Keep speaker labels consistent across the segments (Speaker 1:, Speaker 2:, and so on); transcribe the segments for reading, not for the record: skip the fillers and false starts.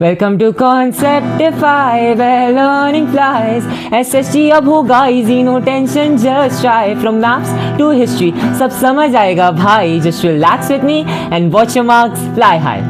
Speaker 1: Welcome to Conceptify, where learning flies. SST अब होगा easy, no tension, just try. From maps to history, सब समझ आएगा भाई. Just relax with me and watch your marks fly high.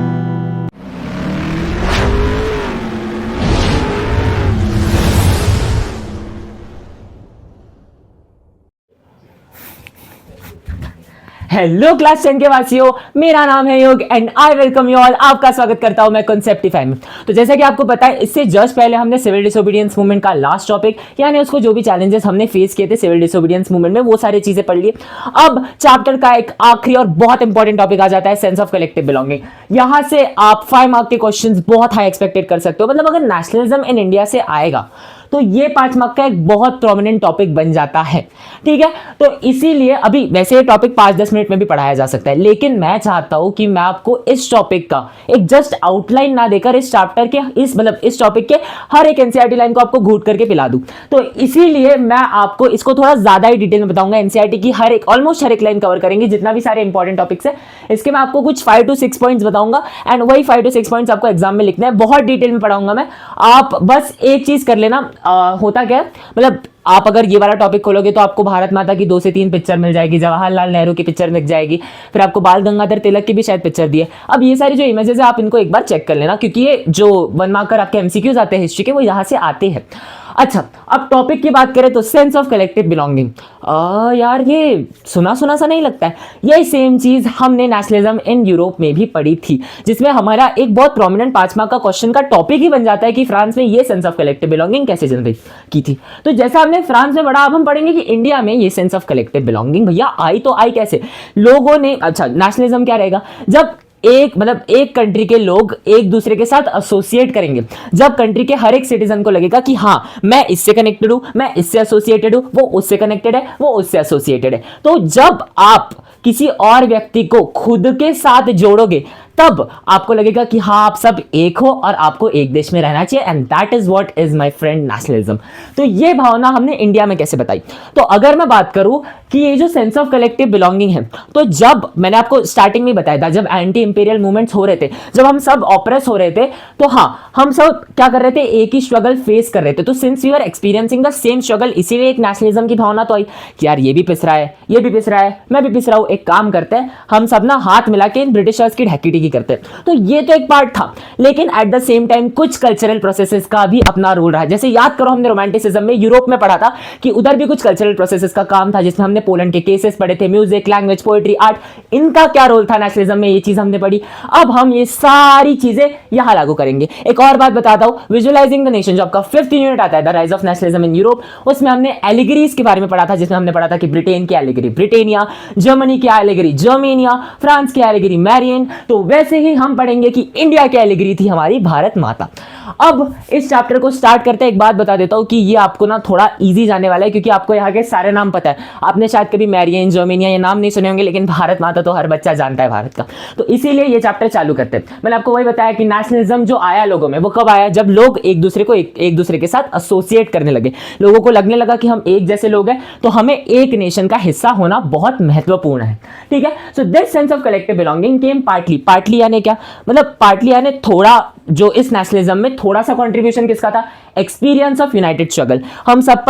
Speaker 1: Hello class 10 के वासियों, मेरा नाम है योग and I welcome you all. आपका स्वागत करता हूं मैं कॉन्सेप्टिफाई में. तो जैसा कि आपको पता है, इससे जस्ट पहले हमने सिविल डिसोबीडियंस मूवमेंट का लास्ट टॉपिक, यानी उसको जो भी चैलेंजेस हमने फेस किए थे सिविल डिसोबीडियंस मूवमेंट में, वो सारी चीजें पढ़ ली. अब चैप्टर का एक आखिरी और बहुत इंपॉर्टेंट टॉपिक आ जाता है, सेंस ऑफ कलेक्टिव बिलोंगिंग. यहां से आप 5 मार्क के क्वेश्चन बहुत हाई एक्सपेक्टेड कर सकते हो. मतलब अगर नेशनलिज्म इन इंडिया से आएगा तो ये 5 मार्क का एक बहुत प्रोमिनेंट टॉपिक बन जाता है. ठीक है, तो इसीलिए अभी वैसे ये टॉपिक 5-10 मिनट में भी पढ़ाया जा सकता है, लेकिन मैं चाहता हूं कि मैं आपको इस टॉपिक का एक जस्ट आउटलाइन ना देकर इस चैप्टर के इस टॉपिक के हर एक एनसीईआरटी लाइन को आपको घूट करके पिला दूं. तो इसीलिए मैं आपको इसको थोड़ा ज्यादा ही डिटेल में बताऊंगा. एनसीईआरटी की ऑलमोस्ट हर एक लाइन कवर करेंगे, जितना भी सारे इंपॉर्टेंट टॉपिक्स है. इसके मैं आपको कुछ 5 to 6 पॉइंट्स बताऊंगा एंड वही 5 to 6 पॉइंट्स आपको एग्जाम में लिखना है. बहुत डिटेल में पढ़ाऊंगा मैं. आप बस एक चीज कर लेना. होता क्या है, मतलब आप अगर ये वाला टॉपिक खोलोगे तो आपको भारत माता की 2 से 3 पिक्चर मिल जाएगी, जवाहरलाल नेहरू की पिक्चर मिल जाएगी, फिर आपको बाल गंगाधर तिलक की भी शायद पिक्चर दी है. अब ये सारी जो इमेजेस है आप इनको एक बार चेक कर लेना, क्योंकि ये जो 1 मार्क आपके एमसीक्यूज आते हैं हिस्ट्री के, वो यहां से आते हैं. अच्छा, अब टॉपिक की बात करें तो सेंस ऑफ कलेक्टिव बिलोंगिंग. यार ये सुना सुना सा नहीं लगता है? यही सेम चीज हमने नेशनलिज्म इन यूरोप में भी पढ़ी थी, जिसमें हमारा एक बहुत प्रोमिनेंट 5 मार्क का क्वेश्चन का टॉपिक ही बन जाता है कि फ्रांस में ये सेंस ऑफ कलेक्टिव बिलोंगिंग कैसे जनरेट की थी. तो जैसा हमने फ्रांस में पढ़ा, अब हम पढ़ेंगे कि इंडिया में ये सेंस ऑफ कलेक्टिव बिलोंगिंग भैया आई तो आई कैसे. लोगों ने, अच्छा नेशनलिज्म क्या रहेगा, जब एक कंट्री के लोग एक दूसरे के साथ एसोसिएट करेंगे, जब कंट्री के हर एक सिटीजन को लगेगा कि हाँ मैं इससे कनेक्टेड हूं, मैं इससे एसोसिएटेड हूं, वो उससे कनेक्टेड है, वो उससे एसोसिएटेड है. तो जब आप किसी और व्यक्ति को खुद के साथ जोड़ोगे, तब आपको लगेगा कि हाँ आप सब एक हो और आपको एक देश में रहना चाहिए. And that is what is my friend nationalism. तो ये भावना हमने इंडिया में कैसे बताई. तो अगर मैं बात करूं कि ये जो सेंस ऑफ कलेक्टिव बिलोंगिंग है, तो जब मैंने आपको स्टार्टिंग में बताया था, जब एंटी इंपीरियल मूवमेंट्स हो रहे थे, जब हम सब ऑप्रेस हो रहे थे, तो हाँ हम सब क्या कर रहे थे, एक ही स्ट्रगल फेस कर रहे थे. तो since we are experiencing the same struggle, इसीलिए एक नेशनलिज्म की भावना तो आई कि यार ये भी पिस रहा है, ये भी पिस रहा है, मैं भी पिस रहा हूं, एक काम करते हैं हम सब ना हाथ मिला के इन ब्रिटिशर्स की ढकी करते हैं. तो ये तो एक पार्ट था, लेकिन एट द सेम टाइम कुछ कल्चरल प्रोसेसेस का भी अपना रोल रहा. जैसे याद करो, हमने रोमांटिसिज्म में यूरोप में पढ़ा था कि उधर भी कुछ कल्चरल प्रोसेसेस का काम था, जिसमें हमने पोलैंड के केसेस पढ़े थे, म्यूजिक, लैंग्वेज, पोएट्री, आर्ट, इनका क्या रोल था नेशनलिज्म में, ये चीज हमने पढ़ी. अब हम ये सारी चीजें यहां लागू करेंगे. एक और बात बताता हूं, विजुअलाइजिंग द नेशन, जो आपका 5th यूनिट आता है, the rise of nationalism in Europe, उसमें हमने एलिगरीज के बारे में पढ़ा था, जिसमें हमने पढ़ा था कि ब्रिटेन की एलिगरी ब्रिटेनिया, जर्मनी की एलिगरी जर्मेनिया, फ्रांस की एलिगरी मैरियन. तो वैसे ही हम पढ़ेंगे कि इंडिया की एलिगरी थी हमारी भारत माता. अब इस चैप्टर को स्टार्ट करते हैं, एक बात बता देता हूं कि ये आपको ना थोड़ा इजी जाने वाला है, क्योंकि आपको यहाँ के सारे नाम पता है. आपने शायद कभी मैरियन, जर्मेनिया ये नाम नहीं सुने होंगे, लेकिन भारत माता तो हर बच्चा जानता है भारत का. तो इसीलिए ये चैप्टर चालू करते हैं. मैंने आपको वही बताया कि नेशनलिज्म जो आया लोगों में, वो कब आया, जब लोग एक दूसरे के साथ एसोसिएट करने लगे. लोगों को लगने लगा कि हम एक जैसे लोग हैं, तो हमें एक नेशन का हिस्सा होना बहुत महत्वपूर्ण है. ठीक है, so this sense of collective belonging came partly यानी क्या, मतलब पार्टली यानी थोड़ा, जो इस नेशनलिज्म में थोड़ा सा कंट्रीब्यूशन किसका था, एक्सपीरियंस ऑफ यूनाइटेड स्ट्रगल. हम सब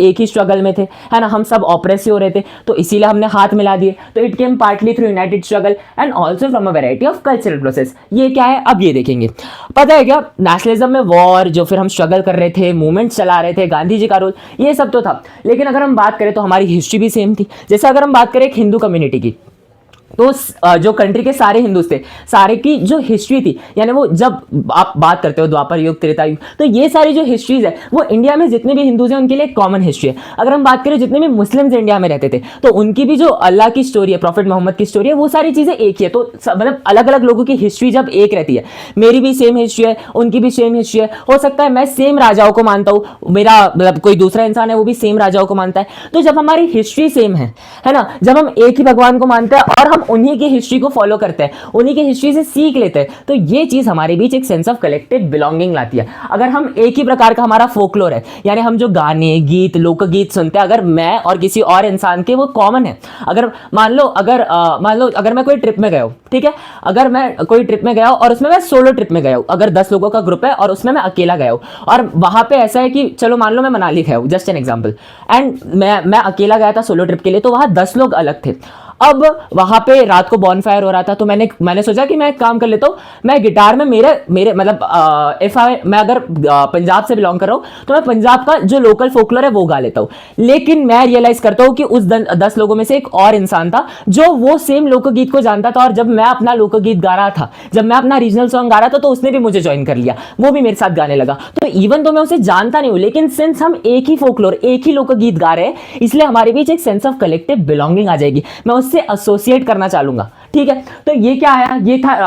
Speaker 1: एक ही स्ट्रगल में थे, है ना, हम सब ऑप्रेसिव हो रहे थे, तो इसीलिए हमने हाथ मिला दिए. तो it came partly through United struggle and also from a variety of cultural process. ये क्या है अब ये देखेंगे. पता है क्या, नेशनलिज्म में वॉर, जो फिर हम स्ट्रगल कर रहे थे, मूवमेंट चला रहे थे, गांधी जी का रोल, ये सब तो था. लेकिन अगर हम बात करें तो हमारी हिस्ट्री भी सेम थी. जैसे अगर हम बात करें एक हिंदू कम्युनिटी की, तो जो कंट्री के सारे हिंदूज थे, सारे की जो हिस्ट्री थी, यानी वो जब आप बात करते हो द्वापर युग, त्रेता युग, तो ये सारी जो हिस्ट्रीज है, वो इंडिया में जितने भी हिंदूज हैं उनके लिए कॉमन हिस्ट्री है. अगर हम बात करें जितने भी मुस्लिम्स इंडिया में रहते थे, तो उनकी भी जो अल्लाह की स्टोरी है, प्रॉफिट मोहम्मद की स्टोरी है, वो सारी चीजें एक ही है. तो मतलब अलग अलग लोगों की हिस्ट्री जब एक रहती है, मेरी भी सेम हिस्ट्री है, उनकी भी सेम हिस्ट्री है, हो सकता है मैं सेम राजाओं को मानता हूँ, मेरा मतलब कोई दूसरा इंसान है वो भी सेम राजाओं को मानता है. तो जब हमारी हिस्ट्री सेम है ना, जब हम एक ही भगवान को मानते हैं और हम उन्हीं की हिस्ट्री को फॉलो करते हैं, उन्हीं की हिस्ट्री से सीख लेते हैं, तो ये चीज़ हमारे बीच एक सेंस ऑफ कलेक्टिव बिलोंगिंग लाती है। अगर हम एक ही प्रकार का हमारा फोकलोर है, यानी हम जो गाने, गीत, लोकगीत सुनते हैं, अगर मैं और किसी और इंसान के वो कॉमन है। अगर मान लो अगर मैं कोई ट्रिप में गया हूँ, ठीक है, अगर मैं कोई ट्रिप में गया हूँ और उसमें मैं सोलो ट्रिप में गया हूँ, अगर 10 लोगों का ग्रुप है और उसमें मैं अकेला गया हूँ, और वहां पे ऐसा है कि चलो मान लो मैं मनाली गया हूँ, जस्ट एन एग्जांपल, एंड मैं अकेला गया था सोलो ट्रिप के लिए, तो वहां 10 लोग अलग थे। अब वहां पे रात को बॉनफायर हो रहा था, तो मैंने सोचा कि मैं एक काम कर लेता हूँ, मैं गिटार में मेरे मतलब मैं अगर पंजाब से बिलोंग कर रहा हूँ तो मैं पंजाब का जो लोकल फोकलर है वो गा लेता हूँ। लेकिन मैं रियलाइज करता हूँ कि उस 10 लोगों में से एक और इंसान था जो वो सेम लोकगीत को जानता था, और जब मैं अपना लोकगीत गा रहा था, जब मैं अपना रीजनल सॉन्ग गा रहा था, तो उसने भी मुझे ज्वाइन कर लिया, वो भी मेरे साथ गाने लगा। तो इवन तो मैं उसे जानता नहीं हूँ, लेकिन सिंस हम एक ही फोकलोर, एक ही लोकगीत गा रहे हैं, इसलिए हमारे बीच एक सेंस ऑफ कलेक्टिव बिलोंगिंग आ जाएगी, मैं उससे एसोसिएट करना चाहूंगा। ठीक है, तो ये क्या आया,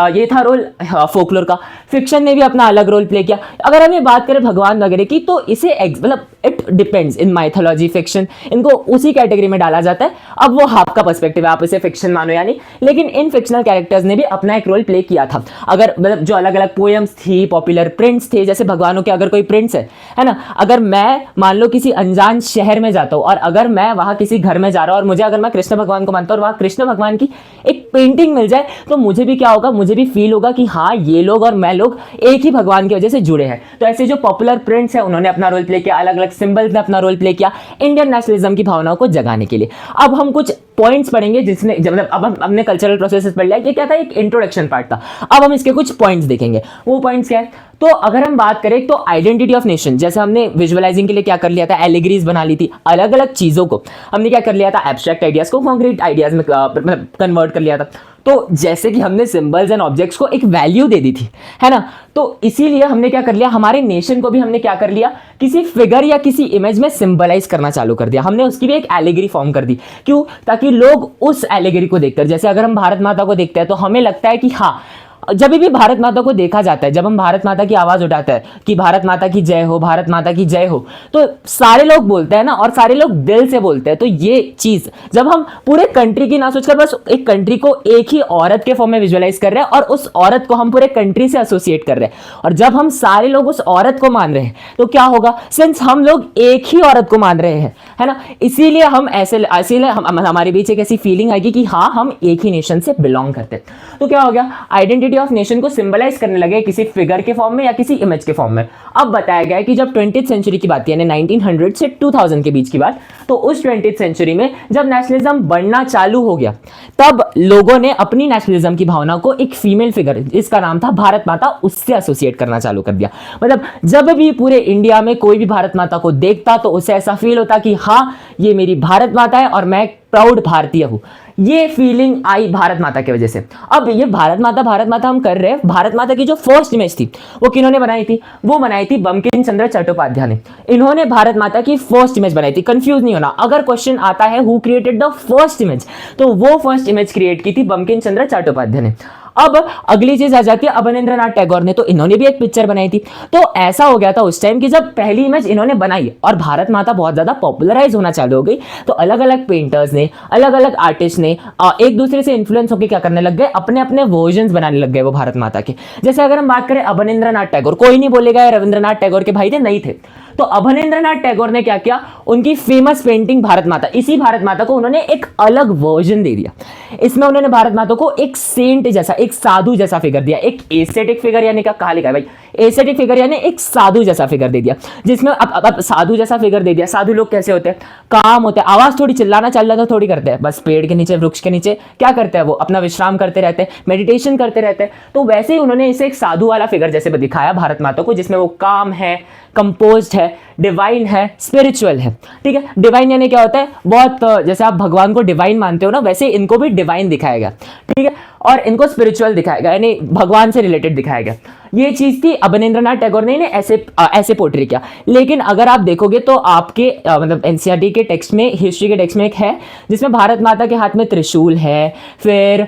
Speaker 1: ये था रोल फोकलोर का। फिक्शन ने भी अपना अलग रोल प्ले किया। अगर हम ये बात करें भगवान वगैरह की, तो इसे मतलब it depends, in mythology, fiction, इनको उसी कैटेगरी में डाला जाता है। अब वो आपका पर्सपेक्टिव है, आप इसे फिक्शन मानो या नहीं, लेकिन इन फिक्शनल कैरेक्टर्स ने भी अपना एक रोल प्ले किया था। अगर मतलब जो अलग अलग पोएम्स थी, पॉपुलर प्रिंट्स थे, जैसे भगवानों के अगर कोई प्रिंट्स है ना, अगर मैं मान लो किसी अनजान शहर में जाता हूँ और अगर मैं वहां किसी घर में जा रहा हूँ और मुझे, अगर मैं कृष्ण भगवान को मानता हूँ और वहां कृष्ण भगवान की एक पेंटिंग मिल जाए, तो मुझे भी क्या होगा, मुझे भी फील होगा कि हाँ, ये लोग और मैं लोग एक ही भगवान की वजह से जुड़े हैं। तो ऐसे जो पॉपुलर प्रिंट्स है उन्होंने अपना रोल प्ले किया, अलग अलग सिंबल्स ने अपना रोल प्ले किया इंडियन नेशनलिज्म की भावनाओं को जगाने के लिए। अब हम कुछ पॉइंट्स पढ़ेंगे, जिसने मतलब अब हमने कल्चरल प्रोसेसेस पढ़ लिया, ये क्या था, एक इंट्रोडक्शन पार्ट था। अब हम इसके कुछ पॉइंट्स देखेंगे। वो पॉइंट्स क्या है, तो अगर हम बात करें तो आइडेंटिटी ऑफ नेशन, जैसे हमने विजुअलाइजिंग के लिए क्या कर लिया था, एलिगरीज बना ली थी, अलग अलग चीजों को हमने क्या कर लिया था, एब्स्ट्रैक्ट आइडियाज को कॉन्क्रीट आइडियाज में मतलब कन्वर्ट कर लिया था। तो जैसे कि हमने सिंबल्स एंड ऑब्जेक्ट्स को एक वैल्यू दे दी थी, है ना, तो इसीलिए हमने क्या कर लिया, हमारे नेशन को भी हमने क्या कर लिया, किसी फिगर या किसी इमेज में सिंबलाइज करना चालू कर दिया। हमने उसकी भी एक एलिगरी फॉर्म कर दी। क्यों? ताकि लोग उस एलिगरी को देखकर, जैसे अगर हम भारत माता को देखते हैं तो हमें लगता है कि हाँ, जब भी भारत माता को देखा जाता है, जब हम भारत माता की आवाज उठाते हैं कि भारत माता की जय हो, भारत माता की जय हो, तो सारे लोग बोलते हैं ना, और सारे लोग दिल से बोलते हैं। तो ये चीज जब हम पूरे कंट्री की ना सोचकर बस एक कंट्री को एक ही औरत के फॉर्म में विजुअलाइज कर रहे हैं, और उस औरत को हम पूरे कंट्री से एसोसिएट कर रहे हैं, और जब हम सारे लोग उस औरत को मान रहे हैं, तो क्या होगा, सिंस हम लोग एक ही औरत को मान रहे हैं, है ना, इसीलिए हमारे बीच एक ऐसी फीलिंग आएगी कि हाँ, हम एक ही नेशन से बिलोंग करते हैं। तो क्या हो गया, आइडेंटिटी ऑफ नेशन को सिंबलाइज करने लगे किसी फिगर के फॉर्म में या किसी इमेज के फॉर्म में। अब बताया गया है कि जब 20th सेंचुरी की बात, यानी 1900 से 2000 के बीच की बात, तो उस 20th सेंचुरी में जब नेशनलिज्म बढ़ना चालू हो गया, तब लोगों ने अपनी नेशनलिज्म की भावना को एक फीमेल फिगर, जिसका नाम था भारत माता, उससे एसोसिएट करना चालू कर दिया। मतलब जब भी पूरे इंडिया में कोई भी भारत माता को देखता तो उसे ऐसा फील होता कि हाँ, ये मेरी भारत माता है और मैं प्राउड भारतीय हूं। ये फीलिंग आई भारत माता की वजह से। अब ये भारत माता हम कर रहे हैं, भारत माता की जो फर्स्ट इमेज थी वो किन्होंने बनाई थी, वो बनाई थी बंकिम चंद्र चट्टोपाध्याय ने। इन्होंने भारत माता की फर्स्ट इमेज बनाई थी। कंफ्यूज नहीं होना, अगर क्वेश्चन आता है who created the first image, तो वो फर्स्ट इमेज क्रिएट की थी बंकिम चंद्र चट्टोपाध्याय ने। अब अगली चीज आ जाती है अवनींद्रनाथ टैगोर ने, तो इन्होंने भी एक पिक्चर बनाई थी। तो ऐसा हो गया था उस टाइम कि जब पहली इमेज इन्होंने बनाई और भारत माता बहुत ज्यादा पॉपुलराइज होना चालू हो गई, तो अलग अलग पेंटर्स ने, अलग अलग आर्टिस्ट ने एक दूसरे से इन्फ्लुएंस होकर क्या करने लग गए, अपने अपने वर्जन्स बनाने लग गए वो भारत माता के। जैसे अगर हम बात करें अवनींद्रनाथ टैगोर, कोई नहीं बोलेगा रविंद्रनाथ टैगोर के भाई थे, नहीं थे। तो अवनींद्रनाथ टैगोर ने क्या किया, उनकी फेमस पेंटिंग भारत माता, इसी भारत माता को उन्होंने एक अलग वर्जन दे दिया। इसमें उन्होंने भारत माता को एक सेंट जैसा, एक साधु जैसा फिगर दिया, एक एस्थेटिक फिगर, यानी क्या कहा लिखा है भाई, एस्थेटिक फिगर यानी एक साधु जैसा फिगर दे दिया। जिसमें अब साधु जैसा फिगर दे दिया। साधु लोग कैसे होते हैं, काम होते हैं, आवाज थोड़ी चिल्लाना चल रहा था थोड़ी करते हैं, बस पेड़ के नीचे, वृक्ष के नीचे क्या करते हैं, वो अपना विश्राम करते रहते हैं, मेडिटेशन करते रहते हैं। तो वैसे ही उन्होंने इसे एक साधु वाला फिगर जैसे दिखाया भारत माता को, जिसमें वो काम है, कंपोज्ड है, डिवाइन है, स्पिरिचुअल है। ठीक है, डिवाइन यानी क्या होता है, बहुत जैसे आप भगवान को डिवाइन मानते हो ना, वैसे इनको भी डिवाइन दिखाया गया। ठीक है, और इनको स्पिरिचुअल दिखाया गया, यानी भगवान से रिलेटेड दिखाया गया। ये चीज थी अवनींद्रनाथ टैगोर ने ऐसे पोर्ट्रे किया। लेकिन अगर आप देखोगे तो आपके मतलब एनसीईआरटी के टेक्स्ट में, हिस्ट्री के टेक्स्ट में एक है जिसमें भारत माता के हाथ में त्रिशूल है, फिर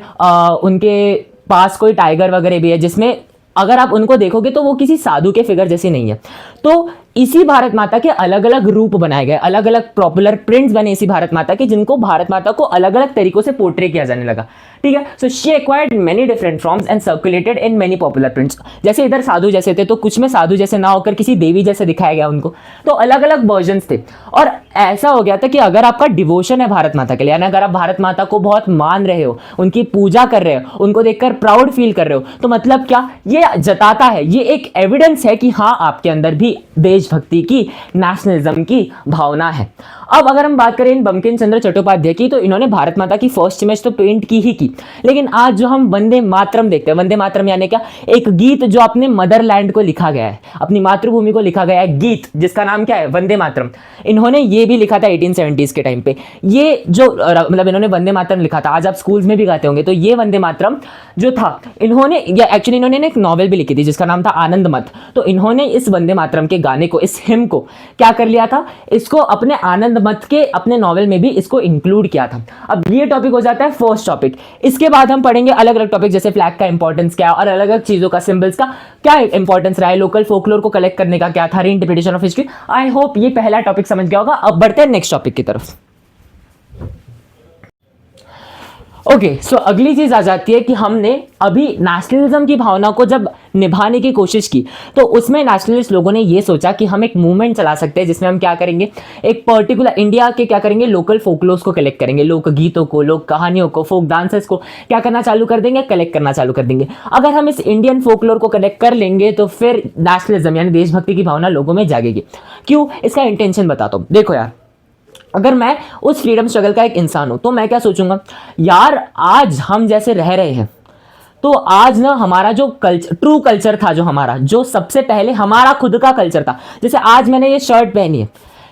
Speaker 1: उनके पास कोई टाइगर वगैरह भी है, जिसमें अगर आप उनको देखोगे तो वो किसी साधु के फिगर जैसी नहीं है। तो इसी भारत माता के अलग अलग रूप बनाए गए, अलग अलग पॉपुलर प्रिंट्स बने इसी भारत माता के, जिनको भारत माता को अलग अलग तरीकों से पोर्ट्रे किया जाने लगा। ठीक है, so she acquired many different forms and circulated in many popular prints. जैसे इधर साधु जैसे थे, तो कुछ में साधु जैसे ना होकर किसी देवी जैसे दिखाया गया उनको, तो अलग अलग वर्जन्स थे। और ऐसा हो गया था कि अगर आपका डिवोशन है भारत माता के लिए, यानी अगर आप भारत माता को बहुत मान रहे हो, उनकी पूजा कर रहे हो, उनको देखकर प्राउड फील कर रहे हो, तो मतलब क्या ये जताता है, ये एक एविडेंस है कि हाँ आपके अंदर भी देशभक्ति की, नेशनलिज्म की भावना है। अब अगर हम बात करें इन बंकिम चंद्र चट्टोपाध्याय की, तो इन्होंने भारत माता की फर्स्ट इमेज तो पेंट की ही की, लेकिन आज जो हम वंदे मातरम देखते हैं, वंदे मातरम यानी क्या, एक गीत जो अपने मदरलैंड को लिखा गया है, अपनी मातृभूमि को लिखा गया है गीत, जिसका नाम क्या है, वंदे मातरम। इन्होंने ये भी लिखा था 1870s के टाइम पे। ये जो मतलब इन्होंने वंदे मातरम लिखा था, आज आप स्कूल्स में भी गाते होंगे, तो ये वंदे मातरम जो था, इन्होंने एक्चुअली इन्होंने एक नॉवेल भी लिखी थी जिसका नाम था आनंद मत। तो इन्होंने इस वंदे मातरम के गाने को, इस हिम को क्या कर लिया था, इसको अपने आनंद मत के अपने नॉवेल में भी इसको इंक्लूड किया था। अब ये टॉपिक हो जाता है फर्स्ट टॉपिक। इसके बाद हम पढ़ेंगे अलग अलग टॉपिक, जैसे फ्लैग का इंपॉर्टेंस क्या और अलग अलग चीजों का, सिंबल्स का क्या इंपॉर्टेंस रहा है, लोकल फोकलोर को कलेक्ट करने का क्या था, रीइंटरप्रिटेशन ऑफ हिस्ट्री। आई होप ये पहला टॉपिक समझ गया होगा। अब बढ़ते हैं नेक्स्ट टॉपिक की तरफ। ओके, सो अगली चीज आ जाती है कि हमने अभी नेशनलिज्म की भावना को जब निभाने की कोशिश की, तो उसमें नेशनलिस्ट लोगों ने ये सोचा कि हम एक मूवमेंट चला सकते हैं जिसमें हम क्या करेंगे, एक पर्टिकुलर इंडिया के क्या करेंगे, लोकल फोकलोर्स को कलेक्ट करेंगे, लोक गीतों को, लोक कहानियों को, फोक डांसेस को क्या करना चालू कर देंगे, कलेक्ट करना चालू कर देंगे। अगर हम इस इंडियन फोकलोर को कलेक्ट कर लेंगे तो फिर नेशनलिज्म यानी देशभक्ति की भावना लोगों में जागेगी। क्यों, इसका इंटेंशन बताता हूं। देखो यार, अगर मैं उस फ्रीडम स्ट्रगल का एक इंसान हूं, तो मैं क्या सोचूंगा, यार आज हम जैसे रह रहे हैं, तो आज ना हमारा जो कल्चर, ट्रू कल्चर था, जो हमारा, जो सबसे पहले हमारा खुद का कल्चर था, जैसे आज मैंने ये शर्ट पहनी है,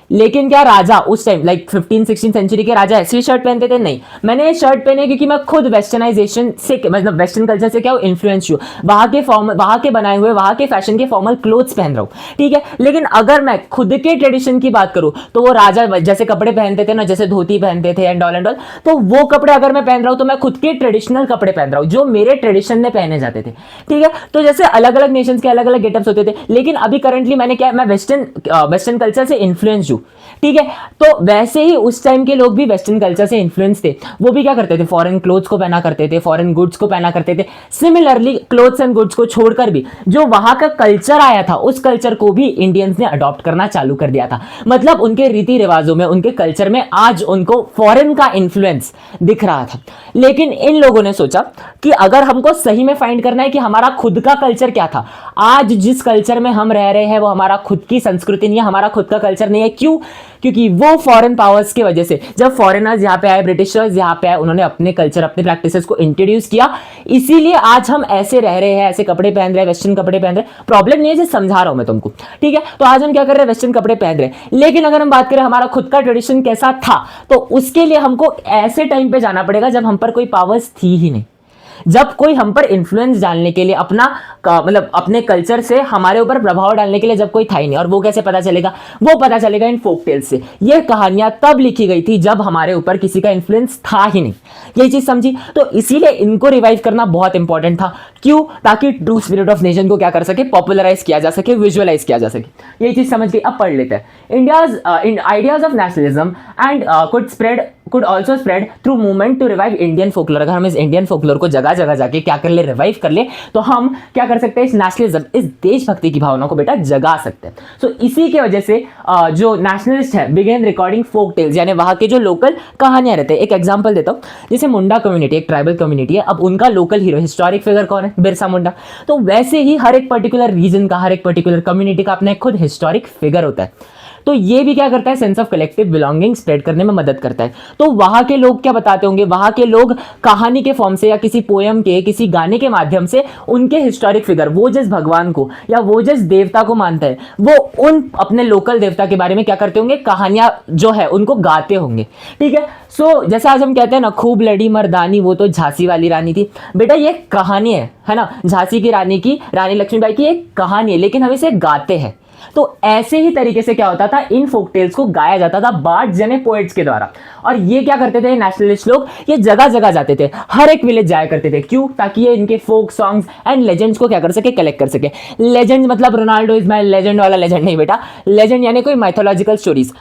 Speaker 1: लेकिन क्या राजा उस टाइम लाइक 15-16 सेंचुरी के राजा ऐसी शर्ट पहनते थे? नहीं, मैंने ये शर्ट पहनी है क्योंकि मैं खुद वेस्टर्नाइजेशन से, मतलब वेस्टर्न कल्चर से क्या हूँ, इन्फ्लुएंस हूँ, वहाँ के बनाए हुए, वहाँ के फैशन के फॉर्मल क्लोथ्स पहन रहा हूँ। ठीक है, लेकिन अगर मैं खुद के ट्रेडिशन की बात करूँ, तो वो राजा जैसे कपड़े पहनते थे ना, जैसे धोती पहनते थे एंड ऑल, तो वो कपड़े अगर मैं पहन रहा हूँ तो मैं खुद के ट्रेडिशनल कपड़े पहन रहा हूँ जो मेरे ट्रेडिशन में पहने जाते थे। ठीक है, तो जैसे अलग अलग नेशंस के अलग अलग गेटअप्स होते थे, लेकिन अभी करंटली मैंने क्या, मैं वेस्टर्न कल्चर से इन्फ्लुएंस हूँ। ठीक है, तो वैसे ही उस टाइम के लोग भी वेस्टर्न कल्चर से इन्फ्लुएंस थे, वो भी क्या करते थे, फॉरेन क्लोथ्स को पहना करते थे, फॉरेन गुड्स को पहना करते थे। सिमिलरली क्लोथ्स एंड गुड्स को छोड़कर भी जो वहां का कल्चर आया था, उस कल्चर को भी इंडियंस ने अडॉप्ट करना चालू कर दिया था। मतलब उनके रीति रिवाजों में, उनके कल्चर में आज उनको फॉरेन का इन्फ्लुएंस दिख रहा था। लेकिन इन लोगों ने सोचा कि अगर हमको सही में फाइंड करना है कि हमारा खुद का कल्चर क्या था, आज जिस कल्चर में हम रह रहे हैं वो हमारा खुद की संस्कृति नहीं है, हमारा खुद का कल्चर नहीं है। क्यों? क्योंकि वो फॉरेन पावर्स की वजह से, जब फॉरेनर्स यहाँ पे आए, ब्रिटिशर्स यहाँ पे आए, उन्होंने अपने कल्चर, अपने प्रैक्टिसेस को इंट्रोड्यूस किया, इसीलिए आज हम ऐसे रह रहे हैं, ऐसे कपड़े पहन रहे हैं, वेस्टर्न कपड़े पहन रहे हैं। प्रॉब्लम नहीं है, जैसे समझा रहा हूं मैं तुमको। ठीक है, तो आज हम क्या कर रहे हैं, वेस्टर्न कपड़े पहन रहे हैं। लेकिन अगर हम बात करें हमारा खुद का ट्रेडिशन कैसा था, तो उसके लिए हमको ऐसे टाइम पे जाना पड़ेगा जब हम पर कोई पावर्स थी ही नहीं, जब कोई हम पर इन्फ्लुएंस डालने के लिए, अपना मतलब अपने कल्चर से हमारे ऊपर प्रभाव डालने के लिए जब कोई था ही नहीं। और वो कैसे पता चलेगा? वो पता चलेगा इन फोक टेल्स से। ये कहानियां तब लिखी गई थी जब हमारे ऊपर किसी का इन्फ्लुएंस था ही नहीं। यही चीज समझी? तो इसीलिए इनको रिवाइव करना बहुत इंपॉर्टेंट था। क्यों? ताकि ट्रू स्पिरिट ऑफ नेशन को क्या कर सके, पॉपुलराइज किया जा सके, विजुअलाइज किया जा सके। यही चीज समझ गई। अब पढ़ लेते हैं। India's ideas of nationalism and could also spread through movement to revive Indian folklore। अगर हम इस इंडियन फोकलोर को जगह जगह जाके क्या कर ले, रिवाइव कर ले, तो हम क्या कर सकते हैं, इस नेशनलिज्म, इस देशभक्ति की भावना को बेटा जगा सकते हैं। सो इसी की वजह से जो नेशनलिस्ट है बिगेन रिकॉर्डिंग फोक टेल्स, यानी वहां के जो लोकल कहानियां रहते हैं। एक एग्जांपल देता हूं, जैसे मुंडा कम्युनिटी एक ट्राइबल कम्युनिटी है, अब उनका लोकल हीरो, हिस्टोरिक फिगर कौन है? बिरसा मुंडा। तो वैसे ही हर एक पर्टिकुलर रीजन का, हर एक पर्टिकुलर कम्युनिटी का अपना खुद हिस्टोरिक फिगर होता है। तो ये भी क्या करता है, sense of collective belonging spread करने में मदद करता है। तो वहां के लोग क्या बताते होंगे, वहां के लोग कहानी के फॉर्म से या किसी पोयम के, किसी गाने के माध्यम से उनके हिस्टोरिक फिगर, वो जिस भगवान को या वो जिस देवता को मानता है, वो उन अपने लोकल देवता के बारे में क्या करते होंगे, कहानियां जो है उनको गाते होंगे। ठीक है, जैसे आज हम कहते हैं ना, खूब लड़ी मर्दानी वो तो झांसी वाली रानी थी। बेटा ये कहानी है ना, झांसी की रानी की, रानी लक्ष्मीबाई की एक कहानी है, लेकिन हम इसे गाते हैं। तो ऐसे ही तरीके से क्या होता था, इन फोक टेल्स को गाया जाता था बार्ड जने पोएट्स के द्वारा। और ये क्या करते थे नेशनलिस्ट लोग, ये जगह जगह जाते थे, हर एक विलेज जाया करते थे। क्यों? ताकि ये इनके फोक सॉन्ग्स एंड लेजेंड्स को क्या कर सके, कलेक्ट कर सके। लेजेंड मतलब रोनाल्डो इज माय लेजेंड वाला लेजेंड नहीं बेटा, लेजेंड यानी कोई माइथोलॉजिकल स्टोरीज।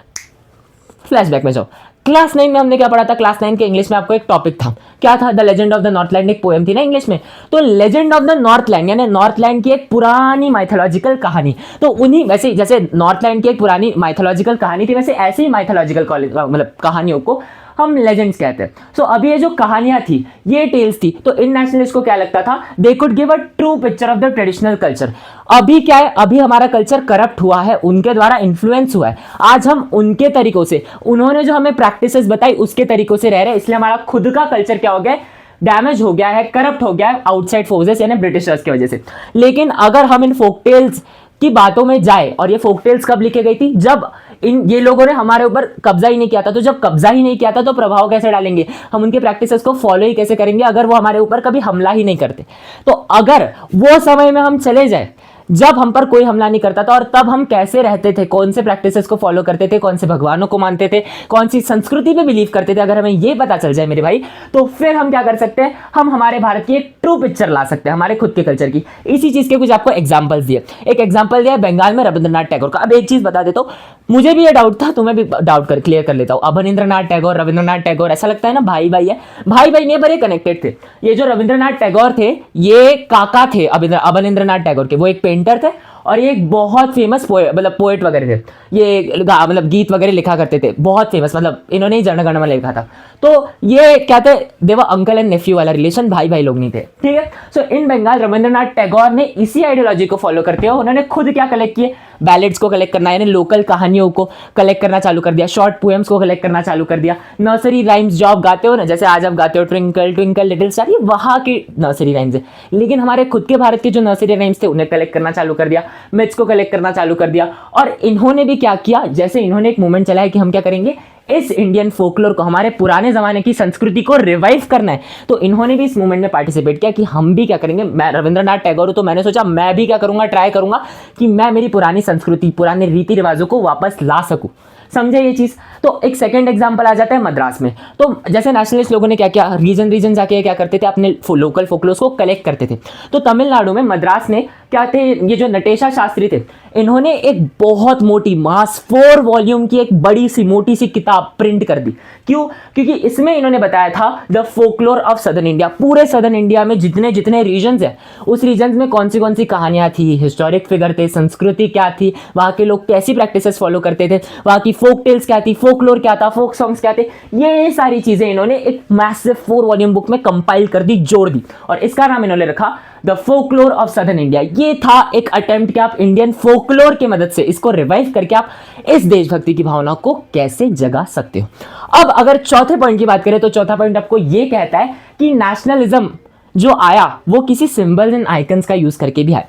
Speaker 1: फ्लैशबैक में जाओ, क्लास 9 में हमने क्या पढ़ा था, क्लास 9 के इंग्लिश में आपको एक टॉपिक था, क्या था, the legend of the Northland, एक पोएम थी ना इंग्लिश में। तो लेजेंड ऑफ द नॉर्थलैंड यानी नॉर्थलैंड की एक पुरानी माइथोलॉजिकल कहानी। तो उन्हीं वैसे जैसे नॉर्थलैंड की एक पुरानी माइथोलॉजिकल कहानी थी, वैसे ऐसे ही माइथोलॉजिकल मतलब कहानियों को हम लेजेंड्स कहते हैं। सो अभी ये जो कहानियां थी, ये टेल्स थी, तो इन नेशनलिस्ट को क्या लगता था, they could give a true picture of the traditional culture. अभी क्या है, अभी हमारा कल्चर करप्ट हुआ है, उनके द्वारा इन्फ्लुएंस हुआ है। आज हम उनके तरीकों से, उन्होंने जो हमें प्रैक्टिसेस बताई उसके तरीकों से रह रहे हैं, इसलिए हमारा खुद का कल्चर क्या हो गया, डैमेज हो गया है, करप्ट हो गया है आउटसाइड फोर्सेस यानी ब्रिटिशर्स की वजह से। लेकिन अगर हम इन फोकटेल्स की बातों में जाए, और ये फोकटेल्स कब लिखी गई थी, जब ये लोगों ने हमारे ऊपर कब्जा ही नहीं किया था। तो जब कब्जा ही नहीं किया था तो प्रभाव कैसे डालेंगे, हम उनके प्रैक्टिसेस को फॉलो ही कैसे करेंगे अगर वो हमारे ऊपर कभी हमला ही नहीं करते। तो अगर वो समय में हम चले जाए जब हम पर कोई हमला नहीं करता था, और तब हम कैसे रहते थे, कौन से प्रैक्टिसेस को फॉलो करते थे, कौन से भगवानों को मानते थे, कौन सी संस्कृति पे बिलीव करते थे, अगर हमें ये पता चल जाए मेरे भाई, तो फिर हम क्या कर सकते हैं, हम हमारे भारत की एक ट्रू पिक्चर ला सकते हैं हमारे खुद के कल्चर की। इसी चीज के कुछ आपको एग्जाम्पल्स दिए। एक एग्जाम्पल दिया बंगाल में रविंद्रनाथ टैगोर का। अब एक चीज बता देता हूँ, मुझे भी ये डाउट था, तुम्हें भी डाउट कर क्लियर कर लेता हूँ। अवनींद्रनाथ टैगोर, रविंद्रनाथ टैगोर, ऐसा लगता है ना भाई भाई है, भाई भाई नहीं, पर ये कनेक्टेड थे। ये जो रविंद्रनाथ टैगोर थे, ये काका थे अवनींद्रनाथ टैगोर के, वो एक पेंटर थे और ये एक बहुत फेमस मतलब पोएट वगैरह थे। ये मतलब गीत वगैरह लिखा करते थे, बहुत फेमस, मतलब इन्होंने ही जनगण मन लिखा था। तो ये क्या थे, देवा अंकल एंड नेफ्यू वाला रिलेशन, भाई भाई लोग नहीं थे, ठीक है। सो इन बंगाल रविंद्रनाथ टैगोर ने इसी आइडियोलॉजी को फॉलो करते हुए उन्होंने खुद क्या कलेक्ट किए, बैलेड्स को कलेक्ट करना, यानी लोकल कहानियों को कलेक्ट करना चालू कर दिया, शॉर्ट पोएम्स को कलेक्ट करना चालू कर दिया, नर्सरी राइम्स जो आप गाते हो ना, जैसे आज आप गाते हो ट्विंकल ट्विंकल लिटिल स्टार, ये वहाँ की नर्सरी राइम्स है। लेकिन हमारे खुद के भारत के जो नर्सरी राइम्स थे उन्हें कलेक्ट करना चालू कर दिया, मिथ्स को कलेक्ट करना चालू कर दिया। और इन्होंने भी क्या किया, जैसे इन्होंने एक मूवमेंट चलाया कि हम क्या करेंगे, इस इंडियन फोकलोर को, हमारे पुराने जमाने की संस्कृति को रिवाइव करना है। तो इन्होंने भी इस मूवमेंट में पार्टिसिपेट किया कि हम भी क्या करेंगे, मैं रविंद्रनाथ टैगोर हूं तो मैंने सोचा मैं भी क्या करूंगा, ट्राई करूंगा कि मैं मेरी पुरानी संस्कृति, पुराने रीति रिवाजों को वापस ला सकूं। समझे ये चीज। तो एक सेकंड एग्जांपल आ जाता है मद्रास में। तो जैसे नेशनलिस्ट लोगों ने क्या किया, रीजन रीजन जाके क्या करते थे, अपने लोकल फोकलोर्स को कलेक्ट करते थे। तो तमिलनाडु में मद्रास ने क्या थे, ये जो नटेशा शास्त्री थे, इन्होंने एक बहुत मोटी मास 4 वॉल्यूम की एक बड़ी सी मोटी सी किताब प्रिंट कर दी। क्यों? क्योंकि इसमें इन्होंने बताया था the folklore of southern India, पूरे सदर्न इंडिया में जितने जितने रीजन्स हैं उस रीजन्स में कौन सी कहानियां थी, हिस्टोरिक फिगर थे, संस्कृति क्या थी, वहां के लोग कैसी प्रैक्टिसेस फॉलो करते थे, वहां की फोक टेल्स क्या थी, फोकलोर क्या था, फोक सॉन्ग्स क्या थे, ये सारी चीजें इन्होंने एक मैसिव 4 वॉल्यूम बुक में कंपाइल कर दी, जोड़ दी, और इसका नाम इन्होंने रखा the folklore of southern India. ये था एक अटेम्प्ट कि आप इंडियन फोकलोर की मदद से इसको रिवाइव करके आप इस देशभक्ति की भावना को कैसे जगा सकते हो। अब अगर चौथे पॉइंट की बात करें तो चौथा पॉइंट आपको ये कहता है कि नेशनलिज्म जो आया वो किसी सिंबल्स एंड आइकन्स का यूज करके भी आया।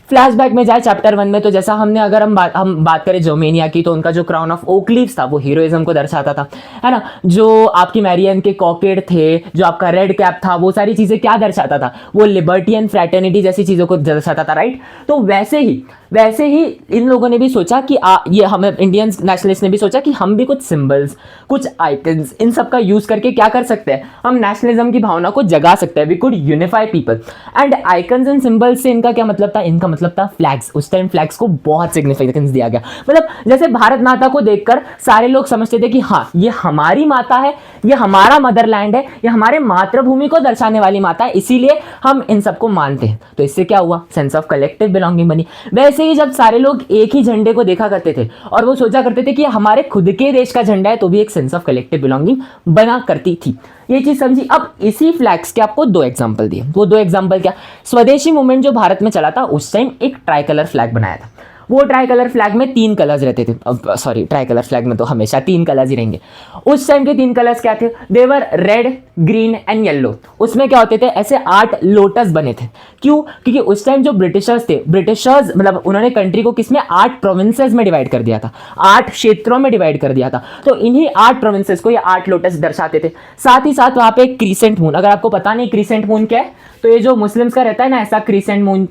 Speaker 1: फ्लैशबैक में जाए चैप्टर 1 में, तो जैसा हमने अगर हम बात करें जर्मेनिया की, तो उनका जो क्राउन ऑफ ओक लीव्स था वो हीरोइज्म को दर्शाता था, है ना। जो आपकी मैरियन के कॉकेड थे, जो आपका रेड कैप था, वो सारी चीजें क्या दर्शाता था, वो लिबर्टी एंड फ्रैटर्निटी जैसी चीजों को दर्शाता था, राइट। तो वैसे ही इन लोगों ने भी सोचा कि ये हमें इंडियन नेशनलिस्ट ने भी सोचा कि हम भी कुछ सिंबल्स, कुछ आइकन्स, इन सब का यूज करके क्या कर सकते हैं, हम नेशनलिज्म की भावना को जगा सकते हैं। We could unify people. And icons and symbols से इनका क्या मतलब था, इनका मतलब था फ्लैग्स। उस टाइम फ्लैग्स को बहुत सिग्निफिकेंस दिया गया, मतलब जैसे भारत माता को देखकर सारे लोग समझते थे कि हाँ ये हमारी माता है, ये हमारा मदरलैंड है, ये हमारे मातृभूमि को दर्शाने वाली माता है, इसीलिए हम इन सबको मानते हैं। तो इससे क्या हुआ, सेंस ऑफ कलेक्टिव बिलोंगिंग बनी। वैसे ही जब सारे लोग एक ही झंडे को देखा करते थे और वो सोचा करते थे कि हमारे खुद के देश का झंडा है, तो भी एक सेंस ऑफ कलेक्टिव बिलोंगिंग बना करती थी। ये चीज समझी। अब इसी फ्लैग्स के आपको 2 एग्जांपल दिए। वो 2 एग्जांपल क्या, स्वदेशी मूवमेंट जो भारत में चला था उस टाइम एक ट्राई कलर फ्लैग बनाया था, वो ट्राई कलर फ्लैग में 3 कलर्स रहते थे, सॉरी ट्राई कलर फ्लैग में तो हमेशा 3 कलर्स ही रहेंगे। उस टाइम के 3 कलर्स क्या थे? देवर रेड, ग्रीन एंड येलो। उसमें क्या होते थे? ऐसे 8 लोटस बने थे। क्यों? क्योंकि उस टाइम जो ब्रिटिशर्स थे, ब्रिटिशर्स मतलब उन्होंने कंट्री को किसमें 8 प्रोविंसेस में डिवाइड कर दिया था, 8 क्षेत्रों में डिवाइड कर दिया था। तो इन्हीं 8 प्रोविंसेस को ये 8 लोटस दर्शाते थे। साथ ही साथ वहां पे क्रीसेंट मून, अगर आपको पता नहीं क्रीसेंट मून क्या है, तो ये जो मुस्लिम्स का रहता है ना ऐसा क्रीसेंट मून,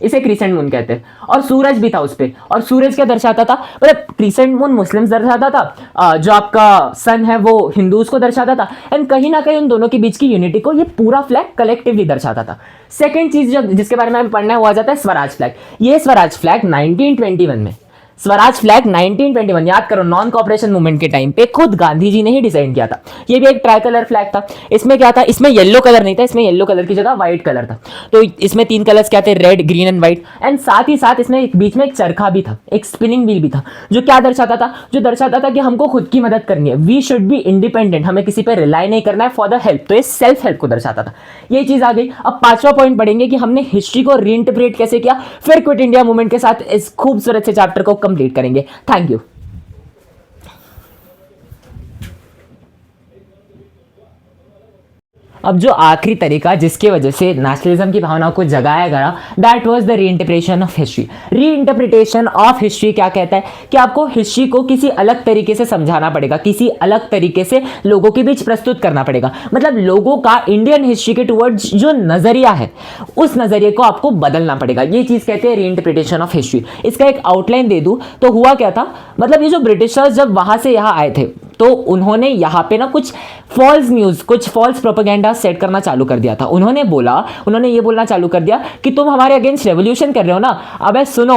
Speaker 1: इसे क्रीसेंट मून कहते हैं। और सूरज भी था उस पे, और सूरज क्या दर्शाता था? मतलब क्रीसेंट मून मुस्लिम्स दर्शाता था, जो आपका सन है वो हिंदूज को दर्शाता था, एंड कहीं ना कहीं उन दोनों के बीच की यूनिटी को ये पूरा फ्लैग कलेक्टिवली दर्शाता था। सेकंड चीज जो जिसके बारे में हमें पढ़ना है वो आ जाता है स्वराज फ्लैग। ये स्वराज फ्लैग 1921 में, स्वराज फ्लैग 1921, याद करो नॉन कॉपरेशन मूवमेंट के टाइम पे खुद गांधी जी ने ही डिजाइन किया था। ये भी एक ट्राई कलर फ्लैग था। इसमें क्या था? इसमें येलो कलर नहीं था, इसमें येलो कलर की जगह व्हाइट कलर था। तो इसमें 3 कलर्स क्या थे? Red, green and white. And साथ ही साथ इसमें बीच में एक चरखा भी था, एक स्पिनिंग व्हील भी था, जो क्या दर्शाता था? जो दर्शाता था कि हमको खुद की मदद करनी है, वी शुड बी इंडिपेंडेंट, हमें किसी पर रिलाई नहीं करना है फॉर द हेल्प। तो ये सेल्फ हेल्प को दर्शाता था। ये चीज आ गई। अब 5वां पॉइंट पढ़ेंगे कि हमने हिस्ट्री को रीइंटरप्रेट कैसे किया, फिर क्विट इंडिया मूवमेंट के साथ इस खूबसूरत से चैप्टर को कंप्लीट करेंगे। Thank you. अब जो आखिरी तरीका जिसकी वजह से नेशनलिज्म की भावनाओं को जगाया गया, that was the reinterpretation of history. Reinterpretation of history क्या कहता है? कि आपको हिस्ट्री को किसी अलग तरीके से समझाना पड़ेगा, किसी अलग तरीके से लोगों के बीच प्रस्तुत करना पड़ेगा। मतलब लोगों का इंडियन हिस्ट्री के टुवर्ड्स जो नजरिया है, उस नजरिए को आपको बदलना पड़ेगा। ये चीज कहते हैं रीइंटरप्रिटेशन ऑफ हिस्ट्री। इसका एक आउटलाइन दे दूं तो हुआ क्या था, मतलब ये जो ब्रिटिशर्स जब वहां से यहाँ आए थे तो उन्होंने यहाँ पे ना कुछ फॉल्स न्यूज, कुछ फॉल्स प्रोपेगेंडा सेट करना चालू कर दिया था। उन्होंने ये बोलना चालू कर दिया कि तुम हमारे अगेंस्ट रेवोल्यूशन कर रहे हो ना, अबे सुनो,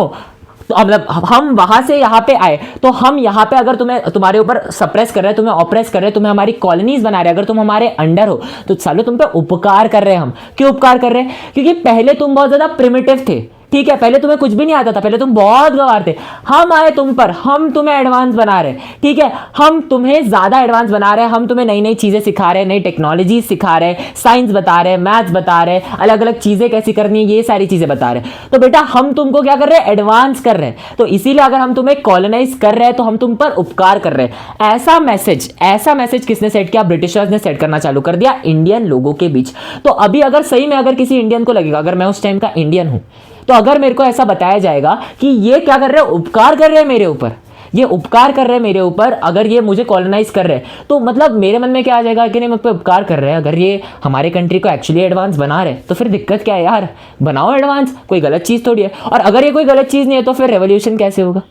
Speaker 1: तो मतलब हम वहां से यहाँ पे आए तो हम यहाँ पे अगर तुम्हारे ऊपर सप्रेस कर रहे हैं, तुम्हें ऑप्रेस कर रहे हैं, तुम्हें हमारी कॉलोनीज बना रहे हैं, अगर तुम हमारे अंडर हो तो सालो तुम पे उपकार कर रहे हैं हम। क्यों उपकार कर रहे हैं? क्योंकि पहले तुम बहुत ज्यादा प्रिमिटिव थे, ठीक है, पहले तुम्हें कुछ भी नहीं आता था, पहले तुम बहुत गंवार थे। हम आए तुम पर, हम तुम्हें एडवांस बना रहे, ठीक है, हम तुम्हें ज्यादा एडवांस बना रहे हैं, हम तुम्हें नई नई चीजें सिखा रहे हैं, नई टेक्नोलॉजी सिखा रहे हैं, साइंस बता रहे हैं, मैथ्स बता रहे हैं, अलग अलग चीजें कैसी करनी है, ये सारी चीजें बता रहे हैं। तो बेटा हम तुमको क्या कर रहे हैं? एडवांस कर रहे हैं। तो इसीलिए अगर हम तुम्हें कॉलोनाइज कर रहे हैं तो हम तुम पर उपकार कर रहे हैं। ऐसा मैसेज किसने सेट किया? ब्रिटिशर्स ने सेट करना चालू कर दिया इंडियन लोगों के बीच। तो अभी अगर सही में अगर किसी इंडियन को लगेगा, अगर मैं उस टाइम का इंडियन हूं, तो अगर मेरे को ऐसा बताया जाएगा कि ये क्या कर रहे हैं? उपकार कर रहे हैं मेरे ऊपर, ये उपकार कर रहे हैं मेरे ऊपर, अगर ये मुझे कॉलोनाइज कर रहे हैं, तो मतलब मेरे मन में क्या आ जाएगा कि नहीं, मुझ पे उपकार कर रहे हैं। अगर ये हमारे कंट्री को एक्चुअली एडवांस बना रहे हैं तो फिर दिक्कत क्या है यार? बनाओ एडवांस, कोई गलत चीज थोड़ी है। और अगर ये कोई गलत चीज नहीं है तो फिर रेवोल्यूशन कैसे होगा?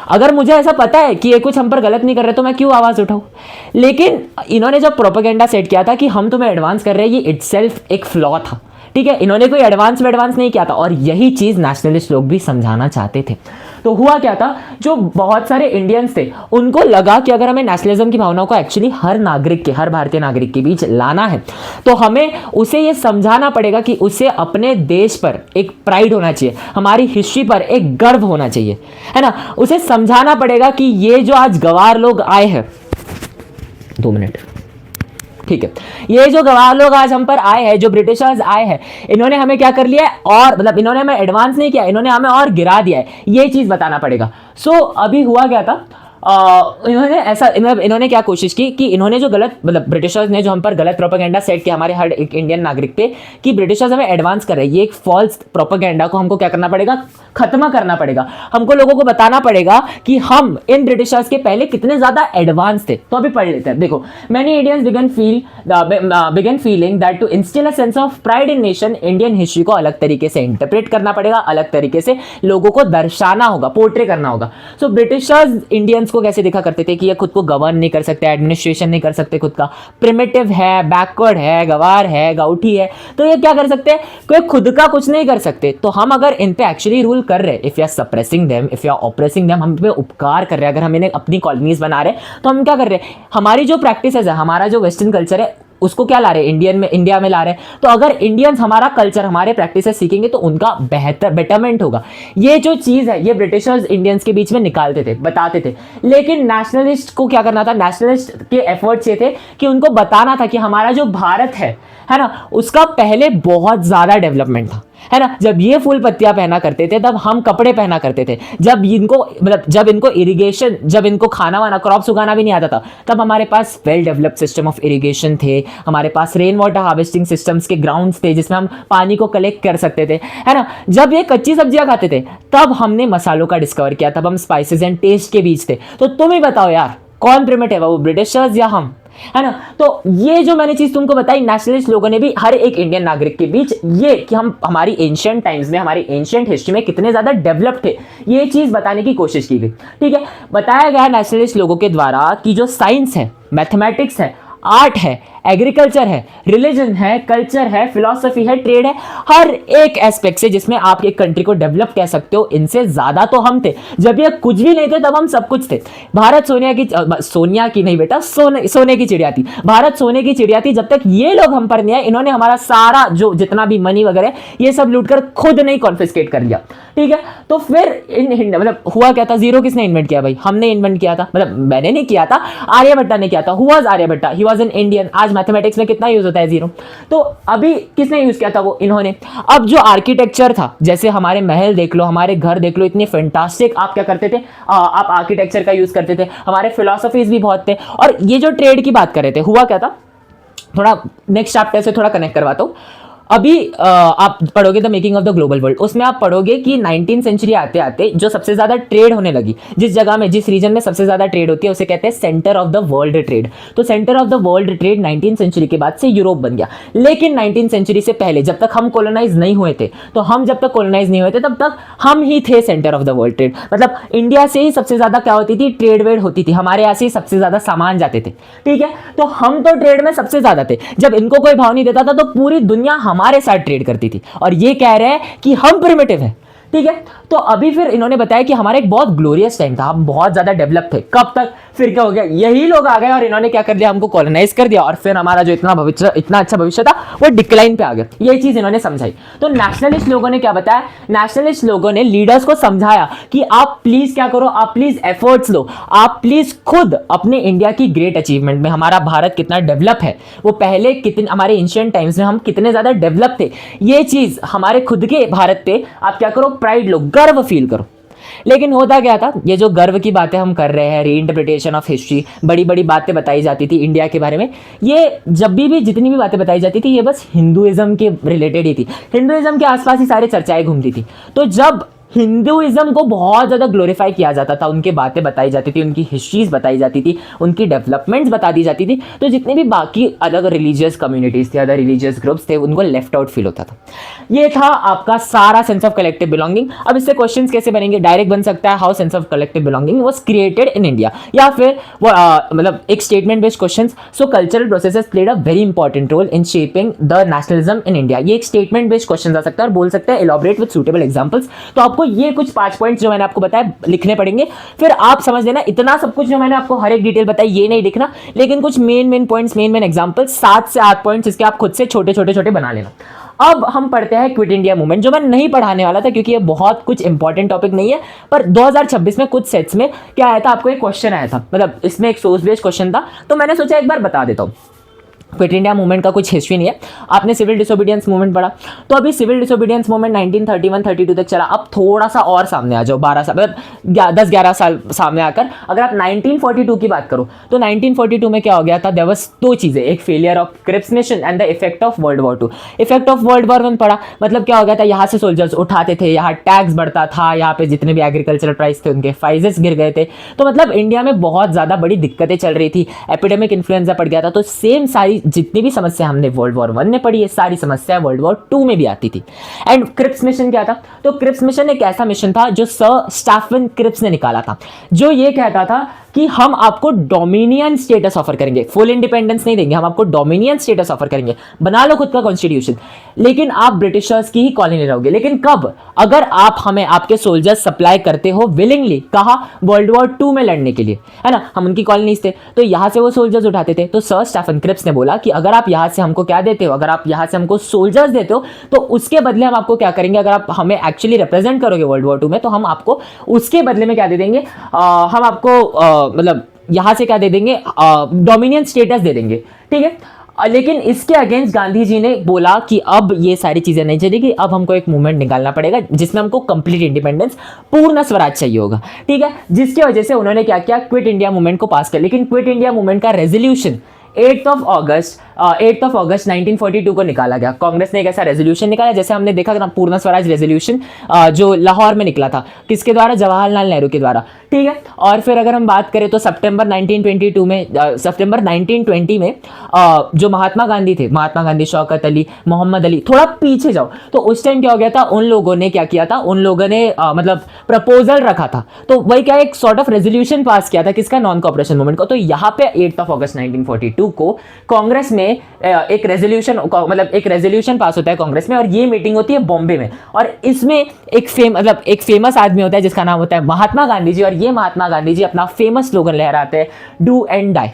Speaker 1: अगर मुझे ऐसा पता है कि ये कुछ हम पर गलत नहीं कर रहे तो मैं क्यों आवाज उठाऊं? लेकिन इन्होंने जब प्रोपेगेंडा सेट किया था कि हम तुम्हें एडवांस कर रहे हैं, ये इटसेल्फ एक फ्लॉ था, ठीक है, इन्होंने कोई एडवांस नहीं किया था। और यही चीज नेशनलिस्ट लोग भी समझाना चाहते थे। तो हुआ क्या था, जो बहुत सारे इंडियंस थे उनको लगा कि अगर हमें नेशनलिज्म की भावनाओं को एक्चुअली हर भारतीय नागरिक के बीच लाना है तो हमें उसे ये समझाना पड़ेगा कि उसे अपने देश पर एक प्राइड होना चाहिए, हमारी हिस्ट्री पर एक गर्व होना चाहिए, है ना। उसे समझाना पड़ेगा कि ये जो आज गवार लोग आए हैं, 2 मिनट, ठीक है, ये जो गवार लोग आज हम पर आए हैं, जो ब्रिटिशर्स आए हैं, इन्होंने हमें क्या कर लिया है, और मतलब इन्होंने हमें एडवांस नहीं किया, इन्होंने हमें और गिरा दिया है, ये चीज बताना पड़ेगा। सो अभी हुआ क्या था, इन्होंने क्या कोशिश की कि इन्होंने जो गलत, मतलब ब्रिटिशर्स ने जो हम पर गलत प्रोपेगेंडा सेट किया हमारे हर एक इंडियन नागरिक पे कि ब्रिटिशर्स हमें एडवांस कर रहे हैं, ये एक फॉल्स प्रोपेगेंडा को हमको क्या करना पड़ेगा? खत्म करना पड़ेगा। हमको लोगों को बताना पड़ेगा कि हम इन ब्रिटिशर्स के पहले कितने ज्यादा एडवांस थे। तो अभी पढ़ लेते हैं। देखो, many Indians began feeling that to instil a sense of pride in nation, Indian history को अलग तरीके से इंटरप्रेट करना पड़ेगा, अलग तरीके से लोगों को दर्शाना होगा, पोर्ट्रे करना होगा। सो ब्रिटिशर्स इंडियंस को कैसे दिखा करते थे कि ये खुद को गवर्न नहीं कर सकते, एडमिनिस्ट्रेशन नहीं कर सकते, खुद का प्रिमिटिव है, बैकवर्ड है, गवार है, गाउठी है, तो ये क्या कर सकते हैं? कोई खुद का कुछ नहीं कर सकते। तो हम अगर इन पे एक्चुअली रूल कर रहे हैं, if you are suppressing them, if you are oppressing them, हम पे उपकार कर रहे हैं, अगर हम इन्हें अपनी कॉलोनीज बना रहे हैं, तो हम क्या कर रहे हैं? हमारी जो प्रैक्टिसेस है, हमारा जो वेस्टर्न कल्चर है, उसको क्या ला रहे हैं? इंडिया में ला रहे हैं। तो अगर इंडियंस हमारा कल्चर, हमारे प्रैक्टिसेस सीखेंगे तो उनका बेटरमेंट होगा। ये जो चीज है, ये ब्रिटिशर्स इंडियंस के बीच में निकालते थे, बताते थे। लेकिन नेशनलिस्ट को क्या करना था? नेशनलिस्ट के एफर्ट्स ये थे कि उनको बताना था कि हमारा जो भारत है ना, उसका पहले बहुत ज्यादा डेवलपमेंट था। है ना। जब ये फूल पत्तियां पहना करते थे तब हम कपड़े पहना करते थे। जब इनको मतलब जब इनको इरिगेशन, जब इनको खाना वाना क्रॉप्स उगाना भी नहीं आता था, तब हमारे पास well developed system of irrigation थे, हमारे पास रेन वाटर हार्वेस्टिंग सिस्टम्स के ग्राउंड्स थे जिसमें हम पानी को कलेक्ट कर सकते थे, है ना। जब ये कच्ची सब्जियां खाते थे तब हमने मसालों का डिस्कवर किया, तब हम स्पाइसेस एंड टेस्ट के बीच थे। तो तुम ही बताओ यार, कौन प्रिमिटिव है, वो ब्रिटिशर्स या हम, है ना। तो ये जो मैंने चीज तुमको बताई, नेशनलिस्ट लोगों ने भी हर एक इंडियन नागरिक के बीच ये कि हम हमारी एंशिएंट टाइम्स में, हमारी एंशिएंट हिस्ट्री में कितने ज्यादा डेवलप थे, ये चीज बताने की कोशिश की गई। ठीक है, बताया गया नेशनलिस्ट लोगों के द्वारा कि जो साइंस है, मैथमेटिक्स है, आर्ट है, एग्रीकल्चर है, रिलीजन है, कल्चर है, फिलॉसफी है, ट्रेड है, हर एक एस्पेक्ट से जिसमें आप एक कंट्री को डेवलप कह सकते हो, इनसे ज्यादा तो हम थे। जब ये कुछ भी नहीं थे तब हम सब कुछ थे। भारत सोनिया की नहीं बेटा, सोने की चिड़िया थी। भारत सोने की चिड़िया थी जब तक ये लोग हम पर नहीं आए। इन्होंने हमारा सारा जो जितना भी मनी वगैरह ये सब लूट कर खुद नहीं कॉन्फिस्केट कर लिया। ठीक है, तो फिर मतलब हुआ क्या था, जीरो किसने इन्वेंट किया भाई, हमने इन्वेंट किया था। मतलब मैंने नहीं किया था, आर्यभट्टा ने किया था। Who was Aryabhata, he was an Indian. आज मैथमेटिक्स में कितना यूज होता है, जीरो। तो अभी किसने यूज किया था, वो इन्होंने। अब जो आर्किटेक्चर था, जैसे हमारे महल देख लो, हमारे घर देख लो, इतने फैंटास्टिक, आप क्या करते थे, आप आर्किटेक्चर का यूज करते थे। हमारे फिलोसफीज भी बहुत थे। और ये जो ट्रेड की बात कर रहे थे, हुआ क्या था, थोड़ा नेक्स्ट चैप्टर से थोड़ा कनेक्ट करवाता हूं। अभी आप पढ़ोगे the making of the global world, उसमें आप पढ़ोगे कि 19th सेंचुरी आते आते जो सबसे ज्यादा ट्रेड होने लगी, जिस जगह में, जिस रीजन में सबसे ज्यादा ट्रेड होती है, उसे कहते हैं centre of the world trade. तो centre of the world trade 19th century के बाद से यूरोप बन गया। लेकिन 19th सेंचुरी से पहले, जब तक हम कॉलोनाइज नहीं हुए थे, तो हम जब तक कॉलोनाइज नहीं हुए थे तब तक हम ही थे centre of the world trade. मतलब इंडिया से ही सबसे ज्यादा क्या होती थी, ट्रेड वेड होती थी, हमारे यहाँ से ही सबसे ज्यादा सामान जाते थे। ठीक है, तो हम तो ट्रेड में सबसे ज्यादा थे। जब इनको कोई भाव नहीं देता था तो पूरी दुनिया हमारे साथ ट्रेड करती थी। और ये कह रहे हैं कि हम प्रिमिटिव हैं। ठीक है, तो अभी फिर इन्होंने बताया कि हमारा एक बहुत ग्लोरियस टाइम था, हम बहुत ज्यादा डेवलप थे। कब तक, फिर क्या हो गया, यही लोग आ गए और इन्होंने क्या कर दिया, हमको कॉलोनाइज कर दिया। और फिर हमारा जो इतना अच्छा भविष्य था वो डिक्लाइन पे आ गया। ये चीज इन्होंने समझाई। तो नेशनलिस्ट लोगों ने क्या बताया, नेशनलिस्ट लोगों ने लीडर्स को समझाया कि आप प्लीज क्या करो, आप प्लीज एफर्ट्स लो, आप प्लीज खुद अपने इंडिया की ग्रेट अचीवमेंट में, हमारा भारत कितना डेवलप है, वो पहले कितने, हमारे एंशिएंट टाइम्स में हम कितने ज्यादा डेवलप थे, ये चीज हमारे खुद के भारत पे आप क्या करो, प्राइड लो, गर्व फील करो। लेकिन होता क्या था, ये जो गर्व की बातें हम कर रहे हैं, रीइंटरप्रिटेशन ऑफ हिस्ट्री, बड़ी बड़ी बातें बताई जाती थी इंडिया के बारे में, ये जब भी जितनी भी बातें बताई जाती थी, ये बस हिंदुइज्म के रिलेटेड ही थी। हिंदुइज्म के आसपास ही सारे चर्चाएं घूमती थी। तो जब हिंदुइज्म को बहुत ज़्यादा ग्लोरीफाई किया जाता था, उनकी बातें बताई जाती थी, उनकी हिस्ट्रीज बताई जाती थी, उनकी डेवलपमेंट्स बता दी जाती थी, तो जितने भी बाकी अलग रिलीजियस कम्युनिटीज़ थे, अदर रिलीजियस ग्रुप्स थे, उनको लेफ्ट आउट फील होता था। ये था आपका सारा सेंस ऑफ कलेक्टिव बिलोंगिंग। अब इससे क्वेश्चंस कैसे बनेंगे, डायरेक्ट बन सकता है, how sense of collective belonging was created in India, या फिर वो मतलब एक statement based questions. So cultural processes played a very important role in shaping the nationalism in India. ये एक स्टेटमेंट बेस्ड क्वेश्चन आ सकता है और बोल सकते हैं एलॉबरेट विद सूटेबल एग्जांपल्स। तो आपको ये कुछ 5 पॉइंट्स जो मैंने आपको बताया लिखने पड़ेंगे, फिर आप समझ लेना। इतना सब कुछ जो मैंने आपको हर एक डिटेल बताई ये नहीं लिखना, लेकिन कुछ मेन पॉइंट्स, मेन एग्जांपल्स, 7 से 8 पॉइंट्स इसके आप खुद से छोटे बना लेना। अब हम पढ़ते हैं क्विट इंडिया मूवमेंट, जो मैं नहीं पढ़ाने वाला था क्योंकि ये बहुत कुछ इंपॉर्टेंट टॉपिक नहीं है, पर 2026 में कुछ सेट्स में क्या आया था, आपको एक क्वेश्चन आया था, मतलब इसमें एक सोर्स बेस्ड क्वेश्चन था, तो मैंने सोचा एक बार बता देता हूँ। क्विट इंडिया मूवमेंट का कुछ हिस्ट्री नहीं है। आपने सिविल डिसोबीडियंस मूवमेंट पढ़ा, तो अभी सिविल डिसोबीडियंस मूवमेंट 1931-32 तक चला। अब थोड़ा सा और सामने आ जाओ, 12 साल, मतलब 10-11 साल सामने आकर अगर आप 1942 की बात करो, तो 1942 में क्या हो गया था, देयर वाज 2 चीजें, एक failure of Cripps mission and the effect of world war 2। Effect of world war 1 पढ़ा, मतलब क्या हो गया था, यहाँ से सोल्जर्स उठाते थे, यहाँ टैक्स बढ़ता था, यहाँ पे जितने भी एग्रीकल्चरल प्राइस थे उनके प्राइजेस गिर गए थे, तो मतलब इंडिया में बहुत ज्यादा बड़ी दिक्कतें चल रही थी, एपिडेमिक इन्फ्लुएंजा पड़ गया था। तो सेम सारी जितनी भी समस्या हमने वर्ल्ड वॉर 1 में पढ़ी है, सारी समस्या वर्ल्ड वॉर 2 में भी आती थी। एंड क्रिप्स मिशन क्या था, तो क्रिप्स मिशन एक ऐसा मिशन था जो सर स्टाफन क्रिप्स ने निकाला था, जो ये कहता था कि हम आपको डोमिनियन स्टेटस ऑफर करेंगे, फुल इंडिपेंडेंस नहीं देंगे, हम आपको डोमिनियन स्टेटस ऑफर करेंगे, बना लो खुद का कॉन्स्टिट्यूशन, लेकिन आप ब्रिटिशर्स की ही कॉलोनी रहोगे। लेकिन कब, अगर आप हमें आपके सोल्जर्स सप्लाई करते हो विलिंगली, कहा वर्ल्ड वॉर 2 में लड़ने के लिए, है ना, हम उनकी कॉलोनीज थे, तो यहां से वो सोल्जर्स उठाते थे। तो सर स्टेफन क्रिप्स ने बोला कि अगर आप यहां से हमको क्या देते हो, अगर आप यहां से हमको सोल्जर्स देते हो, तो उसके बदले हम आपको क्या करेंगे, अगर आप हमें एक्चुअली रिप्रेजेंट करोगे वर्ल्ड वॉर 2 में, तो हम आपको उसके बदले में क्या दे देंगे, हम आपको मतलब यहां से क्या दे देंगे, डोमिनियन स्टेटस दे देंगे। ठीक है, लेकिन इसके अगेंस्ट गांधी जी ने बोला कि अब ये सारी चीजें नहीं चलेगी, अब हमको एक मूवमेंट निकालना पड़ेगा जिसमें हमको कंप्लीट इंडिपेंडेंस, पूर्ण स्वराज चाहिए होगा, ठीक है। जिसकी वजह से उन्होंने क्या किया, क्विट इंडिया मूवमेंट को पास किया। लेकिन क्विट इंडिया मूवमेंट का रेजोल्यूशन 8 ऑफ अगस्त 1942 को निकाला गया। कांग्रेस ने एक ऐसा रेजोल्यूशन निकाला, जैसे हमने देखा ना पूर्ण स्वराज रेजोल्यूशन जो लाहौर में निकला था, किसके द्वारा, जवाहरलाल नेहरू के द्वारा, ठीक है। और फिर अगर हम बात करें तो सितंबर 1920 में जो महात्मा गांधी थे, महात्मा गांधी, शौकत अली, मोहम्मद अली, थोड़ा पीछे जाओ तो उस टाइम क्या हो गया था, उन लोगों ने क्या किया था, उन लोगों ने मतलब प्रपोजल रखा था, तो वही क्या एक सॉर्ट ऑफ रेजोल्यूशन पास किया था, किसका, नॉन कॉपरेशन मूवमेंट को। तो यहाँ पे 8 अगस्त 1942 को कांग्रेस में एक रेजोल्यूशन पास होता है कांग्रेस में, और ये मीटिंग होती है बॉम्बे में। और इसमें एक फेमस आदमी होता है जिसका नाम होता है महात्मा गांधी जी, और ये महात्मा गांधी जी अपना फेमस स्लोगन लहराते हैं, डू एंड डाई।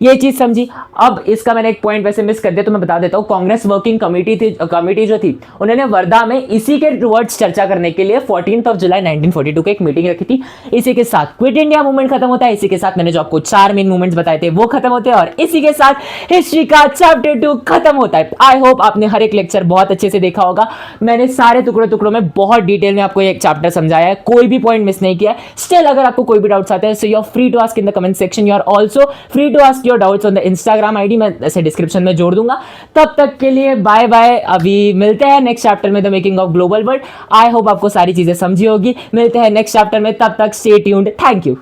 Speaker 1: ये चीज समझी। अब इसका मैंने एक पॉइंट वैसे मिस कर दिया तो मैं बता देता हूँ। कांग्रेस वर्किंग कमेटी जो थी, उन्होंने वर्धा में इसी के टुवर्ड्स चर्चा करने के लिए 14 जुलाई 1942 को एक मीटिंग रखी थी। इसी के साथ क्विट इंडिया मूवमेंट खत्म होता है, इसी के साथ मैंने जो आपको 4 मेन मूवमेंट्स बताए थे वो खत्म होते हैं, और इसी के साथ हिस्ट्री का चैप्टर 2 खत्म होता है। आई होप आपने हर एक लेक्चर बहुत अच्छे से देखा होगा। मैंने सारे टुकड़ों में बहुत डिटेल में आपको एक चैप्टर समझाया है, कोई भी पॉइंट मिस नहीं किया। स्टिल अगर आपको कोई भी डाउट्स आते हैं, so you are free to ask in the comment section, you are also free to ask your doubts on the Instagram ID, मैं ऐसे डिस्क्रिप्शन में जोड़ दूंगा। तब तक के लिए बाय बाय। अभी मिलते हैं नेक्स्ट चैप्टर में, the making of global world. I hope आपको सारी चीजें समझी होगी। मिलते हैं नेक्स्ट चैप्टर में, तब तक स्टे ट्यून्ड। Thank you.